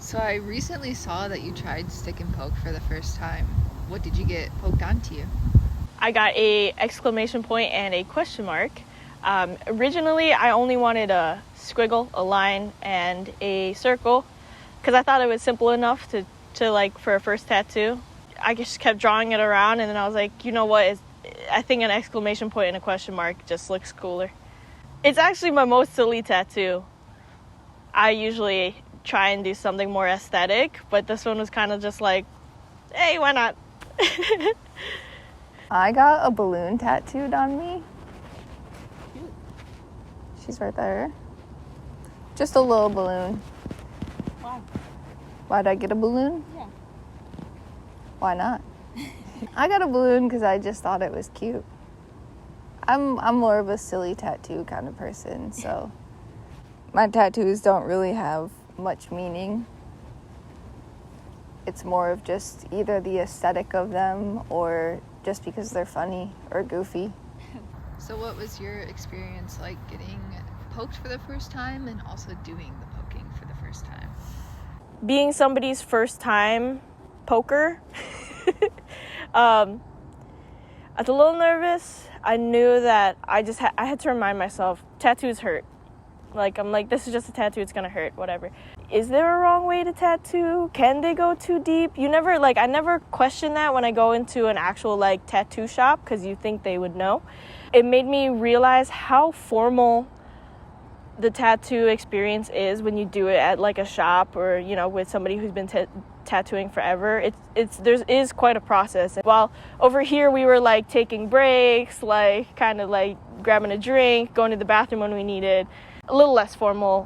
So I recently saw that you tried stick and poke for the first time. What did you get poked onto you? I got a exclamation point and a question mark. Originally, I only wanted a squiggle, a line, and a circle because I thought it was simple enough to like for a first tattoo. I just kept drawing it around, and then I was like, you know what? I think an exclamation point and a question mark just looks cooler. It's actually my most silly tattoo. I usually try and do something more aesthetic, but this one was kind of just like, hey, why not? I got a balloon tattooed on me. Cute. She's right there. Just a little balloon. Why? Why'd I get a balloon? Yeah. Why not? I got a balloon because I just thought it was cute. I'm more of a silly tattoo kind of person, so my tattoos don't really have much meaning. It's more of just either the aesthetic of them or just because they're funny or goofy. So what was your experience like getting poked for the first time and also doing the poking for the first time? Being somebody's first time poker, I was a little nervous. I knew that I had to remind myself, tattoos hurt. I'm like, this is just a tattoo, it's gonna hurt, whatever. Is there a wrong way to tattoo? Can they go too deep? I never question that when I go into an actual, tattoo shop, because you think they would know. It made me realize how formal the tattoo experience is when you do it at, a shop or, with somebody who's been tattooing forever. There is quite a process. While over here we were, taking breaks, grabbing a drink, going to the bathroom when we needed. A little less formal,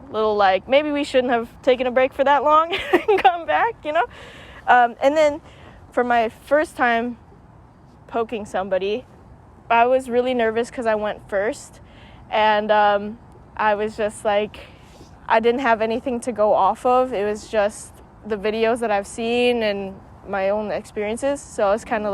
maybe we shouldn't have taken a break for that long and come back, And then for my first time poking somebody, I was really nervous because I went first. And I was just I didn't have anything to go off of. It was just the videos that I've seen and my own experiences. So I was kind of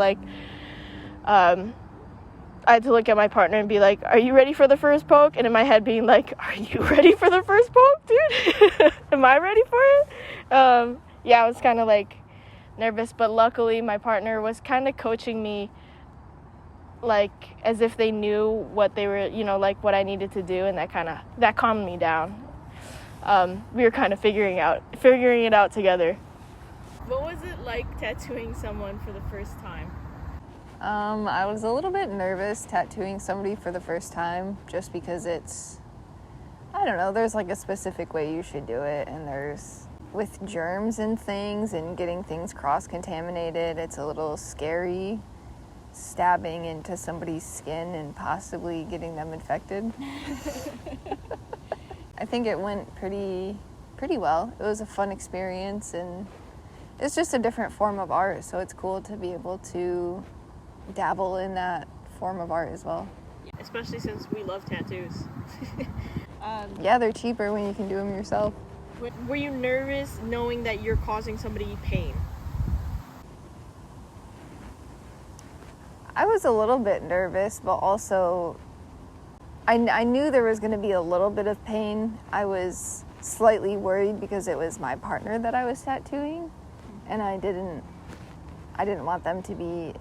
I had to look at my partner and be like, are you ready for the first poke? And in my head being like, are you ready for the first poke, dude? Am I ready for it? I was kind of nervous, but luckily my partner was kind of coaching me as if they knew what they were, what I needed to do, and that calmed me down. We were kind of figuring it out together. What was it like tattooing someone for the first time? I was a little bit nervous tattooing somebody for the first time just because I don't know, there's a specific way you should do it, and there's with germs and things and getting things cross-contaminated, it's a little scary stabbing into somebody's skin and possibly getting them infected. I think it went pretty well. It was a fun experience, and it's just a different form of art, so it's cool to be able to dabble in that form of art as well. Especially since we love tattoos. Yeah, they're cheaper when you can do them yourself. Were you nervous knowing that you're causing somebody pain? I was a little bit nervous, but also I knew there was going to be a little bit of pain. I was slightly worried because it was my partner that I was tattooing, and I didn't want them to be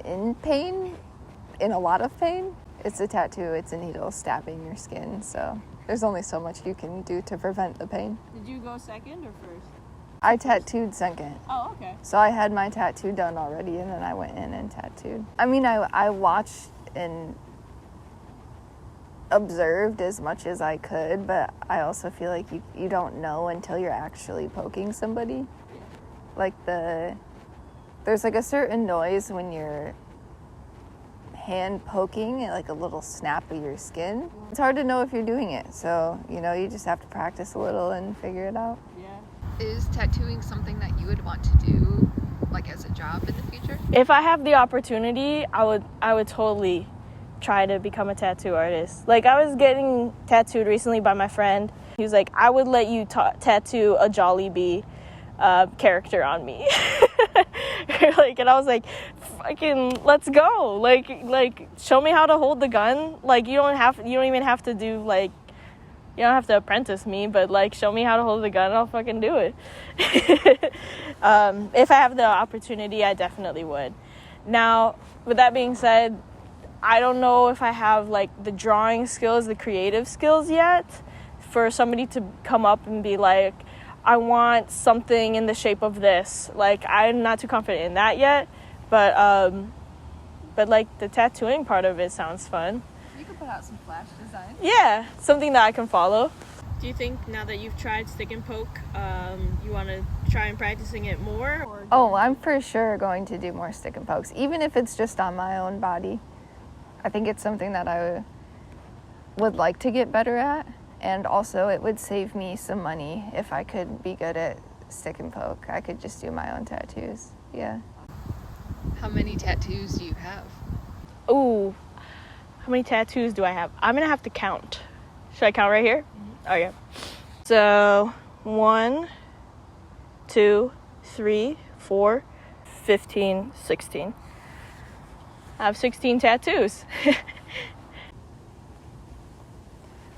in a lot of pain. It's a tattoo, it's a needle stabbing your skin, so there's only so much you can do to prevent the pain. Did you go second or first? I tattooed second. Oh, okay. So I had my tattoo done already, and then I went in and tattooed. I mean, I watched and observed as much as I could, but I also feel like you don't know until you're actually poking somebody. There's a certain noise when you're hand poking, a little snap of your skin. It's hard to know if you're doing it, so you just have to practice a little and figure it out. Yeah. Is tattooing something that you would want to do as a job in the future? If I have the opportunity, I would totally try to become a tattoo artist. I was getting tattooed recently by my friend. He was like, I would let you tattoo a Jollibee character on me. And I was like, fucking let's go. Show me how to hold the gun. You don't even have to do You don't have to apprentice me, but, like, show me how to hold the gun, I'll fucking do it. If I have the opportunity, I definitely would. Now, with that being said, I don't know if I have, like, the drawing skills, the creative skills yet for somebody to come up and be like, I want something in the shape of this. Like, I'm not too confident in that yet, but like, the tattooing part of it sounds fun. You could put out some flash designs. Yeah, something that I can follow. Do you think now that you've tried stick and poke, you want to try and practicing it more? Oh, I'm for sure going to do more stick and pokes, even if it's just on my own body. I think it's something that I would like to get better at, and also it would save me some money if I could be good at stick and poke. I could just do my own tattoos. Yeah. How many tattoos do you have? Ooh, how many tattoos do I have? I'm going to have to count. Should I count right here? Mm-hmm. Okay. So, 1, 2, 3, 4, 15, 16. I have 16 tattoos.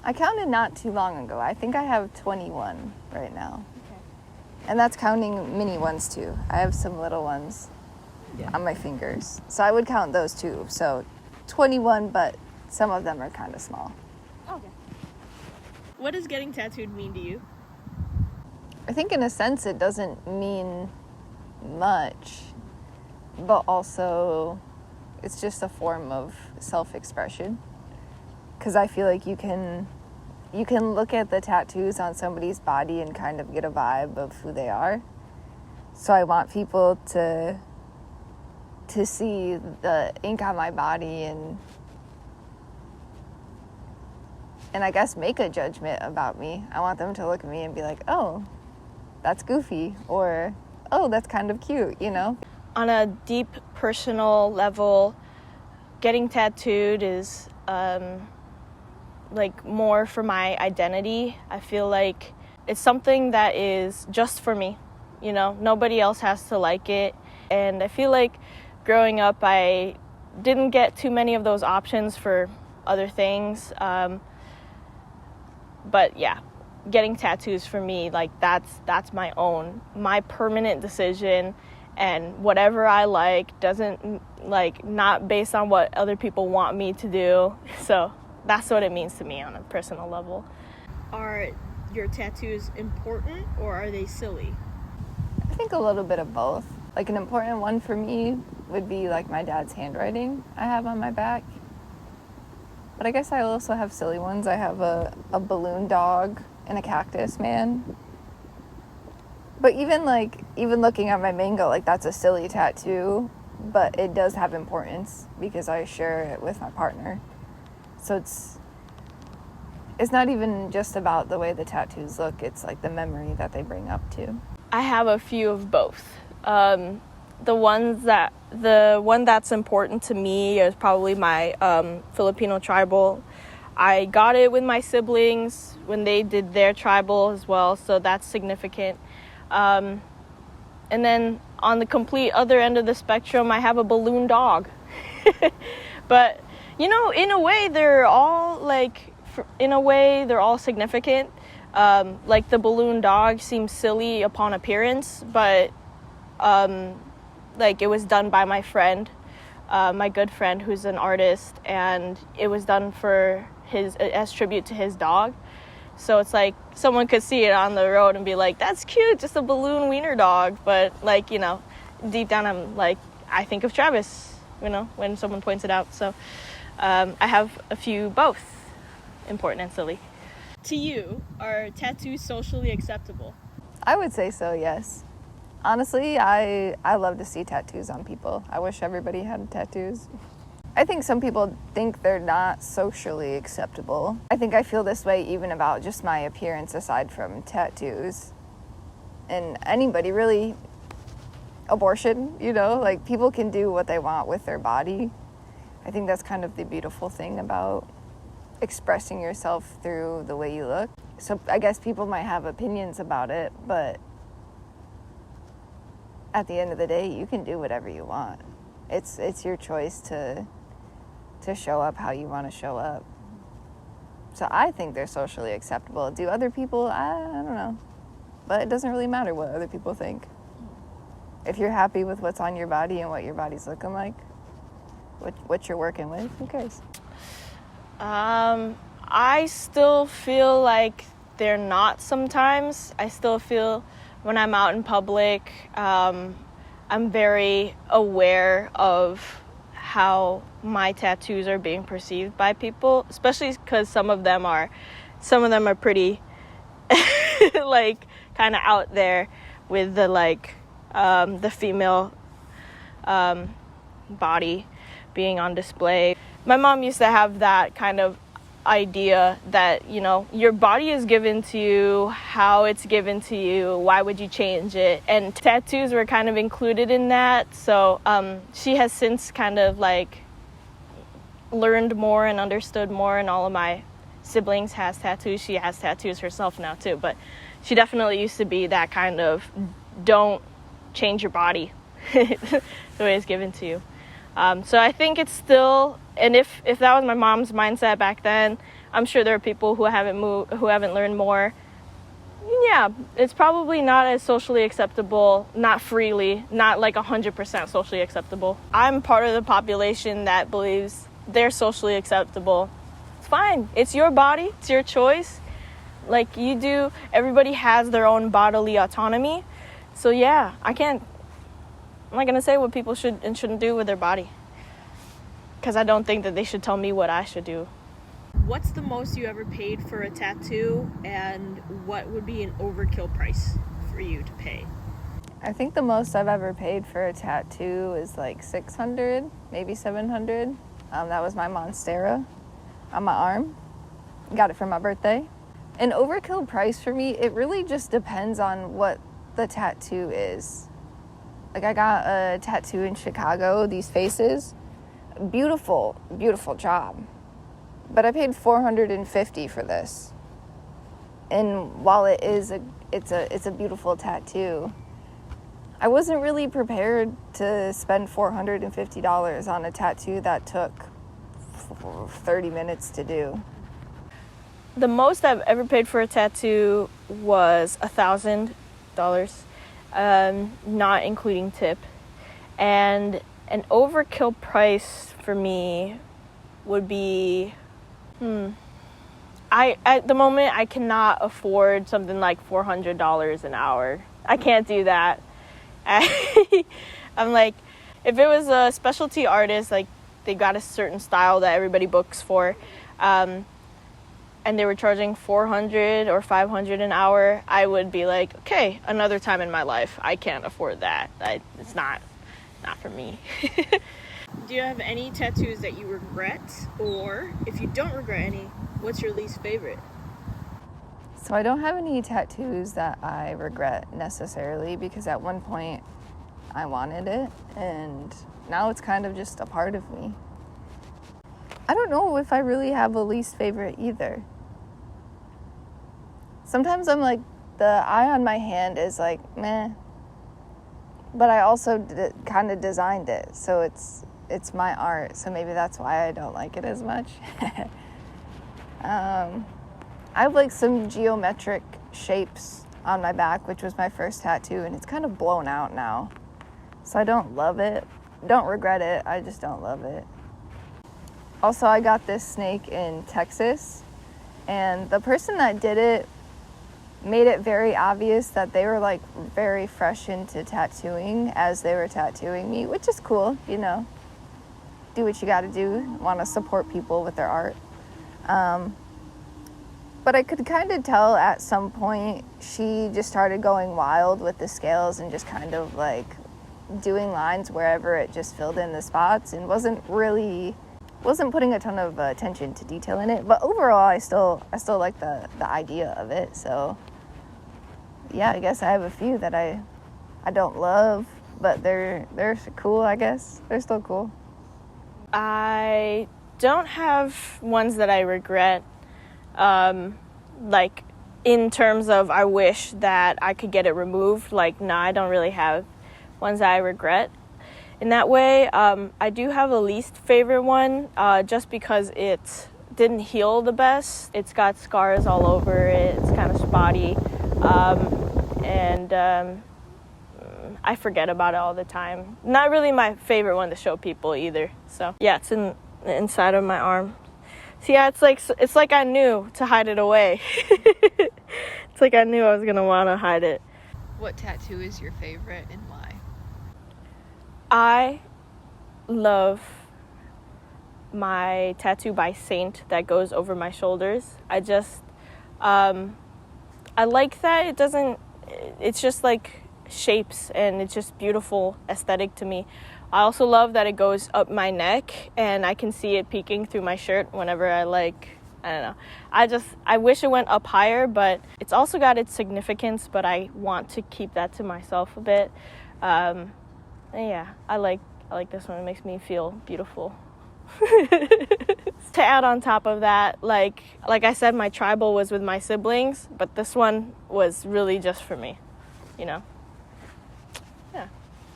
I counted not too long ago. I think I have 21 right now. Okay. And that's counting mini ones too. I have some little ones on my fingers. So I would count those too. So 21, but some of them are kind of small. Okay. What does getting tattooed mean to you? I think in a sense it doesn't mean much, but also it's just a form of self-expression. Because I feel like you can look at the tattoos on somebody's body and kind of get a vibe of who they are. So I want people to see the ink on my body and I guess make a judgment about me. I want them to look at me and be like, oh, that's goofy, or oh, that's kind of cute, you know? On a deep personal level, getting tattooed is like more for my identity. I feel like it's something that is just for me, you know? Nobody else has to like it. And I feel like growing up, I didn't get too many of those options for other things. But yeah, getting tattoos for me, like that's my permanent decision, and whatever I like doesn't, like, not based on what other people want me to do. So that's what it means to me on a personal level. Are your tattoos important or are they silly? I think a little bit of both. Like, an important one for me would be like my dad's handwriting I have on my back. But I guess I also have silly ones. I have a balloon dog and a cactus man. But even looking at my mango, like, that's a silly tattoo, but it does have importance because I share it with my partner. So it's not even just about the way the tattoos look, it's like the memory that they bring up too. I have a few of both. The one that's important to me is probably my Filipino tribal. I got it with my siblings when they did their tribal as well, so that's significant. And then on the complete other end of the spectrum, I have a balloon dog. But, you know, in a way, they're all significant. Like, the balloon dog seems silly upon appearance, but like, it was done by my friend, my good friend who's an artist, and it was done as tribute to his dog. So it's like someone could see it on the road and be like, that's cute, just a balloon wiener dog. But, like, you know, deep down I'm like, I think of Travis, you know, when someone points it out. So I have a few both, important and silly. To you, are tattoos socially acceptable? I would say so, yes. Honestly, I love to see tattoos on people. I wish everybody had tattoos. I think some people think they're not socially acceptable. I think I feel this way even about just my appearance aside from tattoos. And anybody really, abortion, you know, like, people can do what they want with their body. I think that's kind of the beautiful thing about expressing yourself through the way you look. So I guess people might have opinions about it, but at the end of the day, you can do whatever you want. It's your choice to show up how you want to show up. So I think they're socially acceptable. Do other people? I don't know. But it doesn't really matter what other people think. If you're happy with what's on your body and what your body's looking like, what you're working with, who cares? I still feel like they're not sometimes. I still feel when I'm out in public, I'm very aware of how my tattoos are being perceived by people, especially because some of them are pretty like kind of out there with the like the female body being on display. My mom used to have that kind of idea that, you know, your body is given to you, how it's given to you, why would you change it? And tattoos were kind of included in that. So she has since kind of like learned more and understood more, and all of my siblings has tattoos. She has tattoos herself now too, but she definitely used to be that kind of don't change your body the way it's given to you. So I think it's still, and if that was my mom's mindset back then, I'm sure there are people who haven't learned more. Yeah, it's probably not as socially acceptable, not freely, not like 100% socially acceptable. I'm part of the population that believes they're socially acceptable. It's fine. It's your body. It's your choice. Like you do, everybody has their own bodily autonomy. So yeah, I'm not going to say what people should and shouldn't do with their body, because I don't think that they should tell me what I should do. What's the most you ever paid for a tattoo, and what would be an overkill price for you to pay? I think the most I've ever paid for a tattoo is like $600, maybe $700. That was my Monstera on my arm. Got it for my birthday. An overkill price for me, it really just depends on what the tattoo is. Like I got a tattoo in Chicago, these faces. Beautiful, beautiful job. But I paid $450 for this. And while it's a beautiful tattoo, I wasn't really prepared to spend $450 on a tattoo that took 30 minutes to do. The most I've ever paid for a tattoo was $1,000, not including tip. And an overkill price for me would be, at the moment I cannot afford something like $400 an hour. I can't do that. I'm like, if it was a specialty artist, like they got a certain style that everybody books for, and they were charging $400 or $500 an hour, I would be like, okay, another time in my life, I can't afford that. It's not for me. Do you have any tattoos that you regret? Or if you don't regret any, what's your least favorite? So I don't have any tattoos that I regret necessarily, because at one point I wanted it and now it's kind of just a part of me. I don't know if I really have a least favorite either. Sometimes I'm like, the eye on my hand is like, meh. But I also kind of designed it, so it's my art, so maybe that's why I don't like it as much. I have like some geometric shapes on my back, which was my first tattoo, and it's kind of blown out now. So I don't love it. Don't regret it, I just don't love it. Also, I got this snake in Texas, and the person that did it made it very obvious that they were like very fresh into tattooing as they were tattooing me, which is cool, you know. Do what you gotta do, want to support people with their art. But I could kind of tell at some point she just started going wild with the scales and just kind of like doing lines wherever it just filled in the spots, and wasn't putting a ton of attention to detail in it. But overall, I still like the idea of it. So yeah, I guess I have a few that I don't love, but they're cool, I guess. They're still cool. I don't have ones that I regret, like in terms of I wish that I could get it removed. Like, no, I don't really have ones that I regret in that way. I do have a least favorite one, just because it's didn't heal the best. It's got scars all over it. It's kind of spotty. I forget about it all the time. Not really my favorite one to show people either. So yeah, it's in the inside of my arm. So yeah, it's like I knew to hide it away. It's like I knew I was gonna want to hide it. What tattoo is your favorite and why? I love my tattoo by Saint that goes over my shoulders. I like that it's just like shapes, and it's just beautiful aesthetic to me. I also love that it goes up my neck and I can see it peeking through my shirt whenever I don't know. I wish it went up higher, but it's also got its significance, but I want to keep that to myself a bit. And yeah, I like this one. It makes me feel beautiful. To add on top of that, like I said, my tribal was with my siblings, but this one was really just for me, you know? Yeah.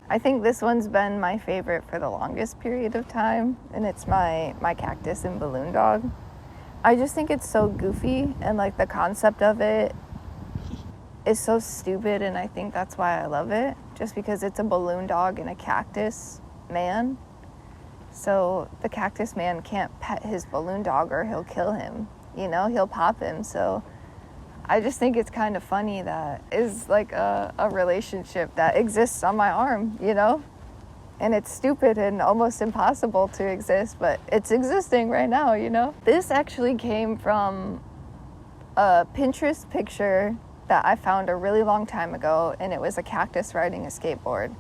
I think this one's been my favorite for the longest period of time, and it's my cactus and balloon dog. I just think it's so goofy, and like the concept of it is so stupid, and I think that's why I love it, just because it's a balloon dog and a cactus man. So the cactus man can't pet his balloon dog or he'll kill him, you know, he'll pop him. So I just think it's kind of funny that is like a relationship that exists on my arm, you know, and it's stupid and almost impossible to exist, but it's existing right now, you know. This actually came from a Pinterest picture that I found a really long time ago, and it was a cactus riding a skateboard.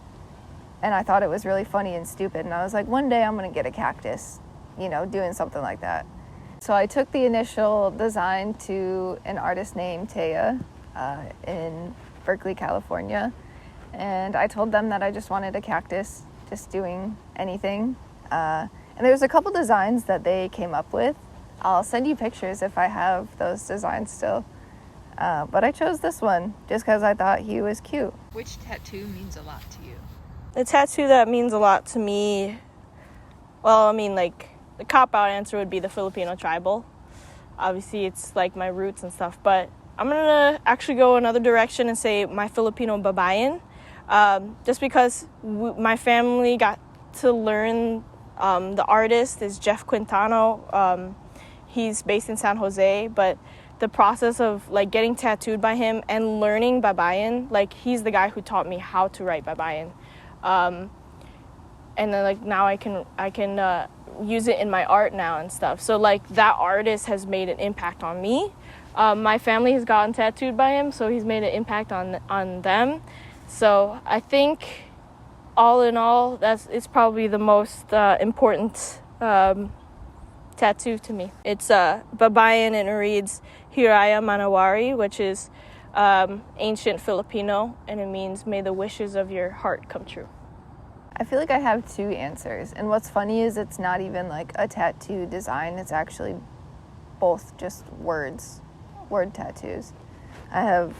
And I thought it was really funny and stupid. And I was like, one day I'm going to get a cactus, you know, doing something like that. So I took the initial design to an artist named Taya in Berkeley, California. And I told them that I just wanted a cactus, just doing anything. And there's a couple designs that they came up with. I'll send you pictures if I have those designs still. But I chose this one just because I thought he was cute. Which tattoo means a lot to you? The tattoo that means a lot to me, well, I mean, like, the cop-out answer would be the Filipino tribal. Obviously, it's, like, my roots and stuff. But I'm going to actually go another direction and say my Filipino babayan. Just because my family got to learn the artist is Jeff Quintano. He's based in San Jose, but the process of, like, getting tattooed by him and learning babayan, like, he's the guy who taught me how to write babayan. And then like now I can use it in my art now and stuff. So like that artist has made an impact on me. My family has gotten tattooed by him, so he's made an impact on them. So I think all in all, it's probably the most important tattoo to me. It's babayan, and it reads Hiraya Manawari, which is ancient Filipino, and it means may the wishes of your heart come true. I feel like I have two answers, and what's funny is it's not even like a tattoo design, it's actually both just word tattoos. I have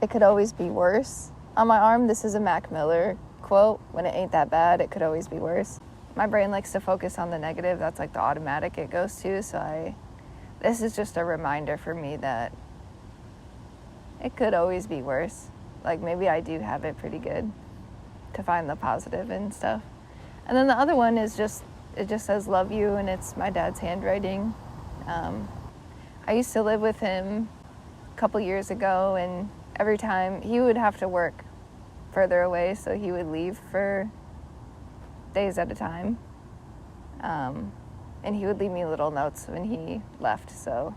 "It could always be worse" on my arm. This is a Mac Miller quote: "When it ain't that bad, it could always be worse." My brain likes to focus on the negative. That's like the automatic it goes to, so this is just a reminder for me that it could always be worse. Like maybe I do have it pretty good to find the positive and stuff. And then the other one is it just says "love you," and it's my dad's handwriting. I used to live with him a couple years ago, and every time he would have to work further away, so he would leave for days at a time. And he would leave me little notes when he left, so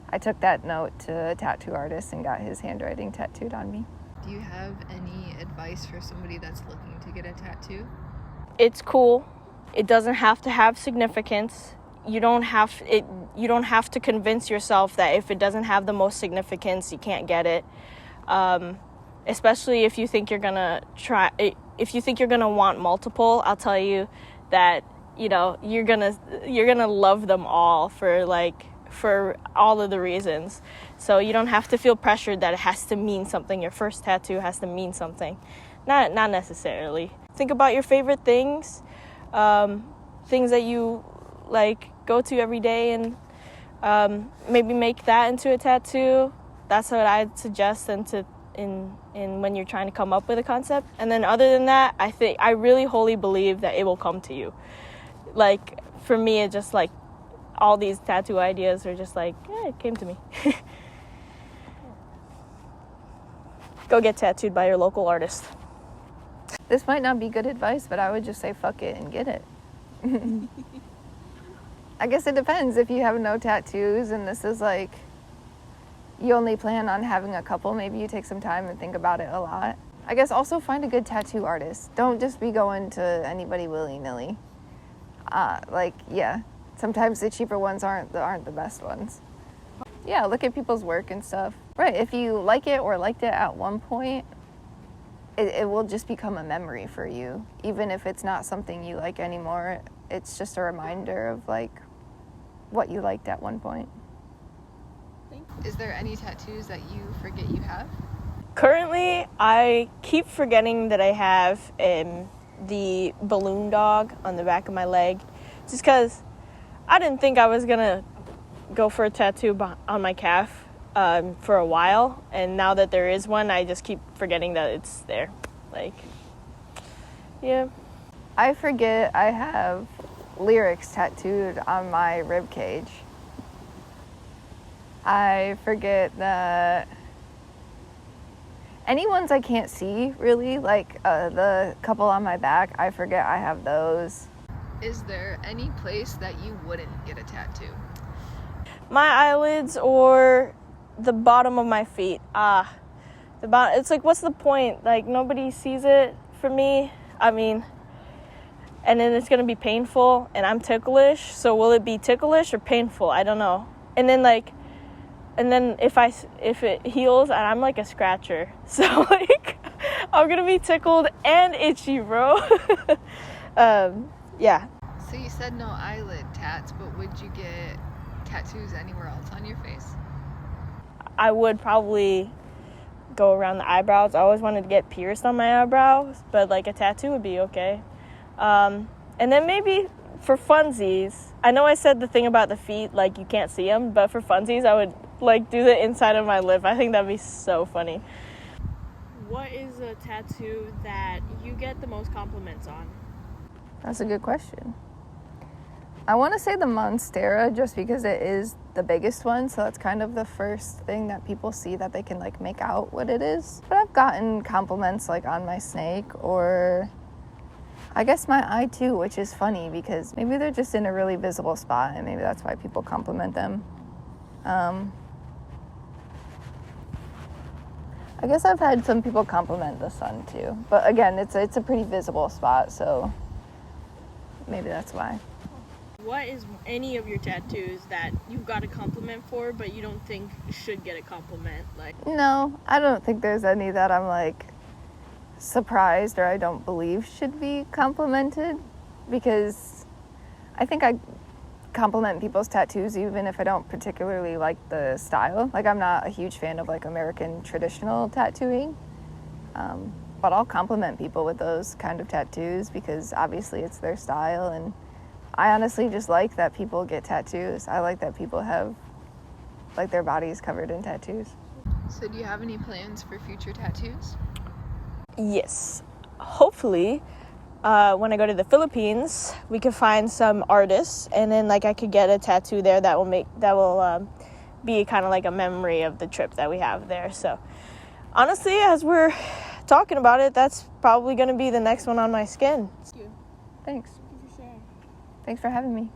I took that note to a tattoo artist and got his handwriting tattooed on me. Do you have any advice for somebody that's looking to get a tattoo? It's cool. It doesn't have to have significance. You don't have to convince yourself that if it doesn't have the most significance, you can't get it. Especially if you think you're gonna want multiple, I'll tell you that, you know, you're gonna love them all for all of the reasons. So you don't have to feel pressured that it has to mean something. Your first tattoo has to mean something. Not necessarily. Think about your favorite things, things that you like go to every day and maybe make that into a tattoo. That's what I'd suggest in when you're trying to come up with a concept. And then other than that, I really wholly believe that it will come to you. Like, for me, it just like all these tattoo ideas are just like, it came to me. Go get tattooed by your local artist. This might not be good advice, but I would just say fuck it and get it. I guess it depends. If you have no tattoos and this is like, you only plan on having a couple, maybe you take some time and think about it a lot. I guess also find a good tattoo artist. Don't just be going to anybody willy-nilly. Sometimes the cheaper ones aren't the best ones. Yeah, look at people's work and stuff. Right, if you like it or liked it at one point, it will just become a memory for you. Even if it's not something you like anymore, it's just a reminder of like what you liked at one point. Is there any tattoos that you forget you have? Currently, I keep forgetting that I have the balloon dog on the back of my leg, just because I didn't think I was gonna go for a tattoo on my calf for a while, and now that there is one, I just keep forgetting that it's there. Like, yeah. I forget I have lyrics tattooed on my rib cage. I forget that any ones I can't see, really, like the couple on my back, I forget I have those. Is there any place that you wouldn't get a tattoo? My eyelids or the bottom of my feet. It's like, what's the point? Like, nobody sees it for me. I mean, and then it's gonna be painful, and I'm ticklish. So will it be ticklish or painful? I don't know. And then if it heals, and I'm like a scratcher, so like I'm gonna be tickled and itchy, bro. Yeah. So you said no eyelid tats, but would you get tattoos anywhere else on your face? I would probably go around the eyebrows. I always wanted to get pierced on my eyebrows, but like a tattoo would be okay. And then maybe for funsies, I know I said the thing about the feet, like you can't see them, but for funsies, I would like do the inside of my lip. I think that'd be so funny. What is a tattoo that you get the most compliments on? That's a good question. I want to say the Monstera, just because it is the biggest one, so that's kind of the first thing that people see that they can like make out what it is. But I've gotten compliments like on my snake, or I guess my eye too, which is funny because maybe they're just in a really visible spot and maybe that's why people compliment them. I guess I've had some people compliment the sun too, but again, it's a pretty visible spot, so maybe that's why. What is any of your tattoos that you've got a compliment for, but you don't think should get a compliment? Like, no, I don't think there's any that I'm like surprised or I don't believe should be complimented, because I think I compliment people's tattoos even if I don't particularly like the style. Like, I'm not a huge fan of like American traditional tattooing, but I'll compliment people with those kind of tattoos because obviously it's their style, and I honestly just like that people get tattoos. I like that people have like their bodies covered in tattoos. So do you have any plans for future tattoos? yes. Hopefully, when I go to the Philippines, we could find some artists, and then like I could get a tattoo there that will be kind of like a memory of the trip that we have there. So honestly, as we're talking about it, that's probably going to be the next one on my skin. Thanks. Thanks for having me.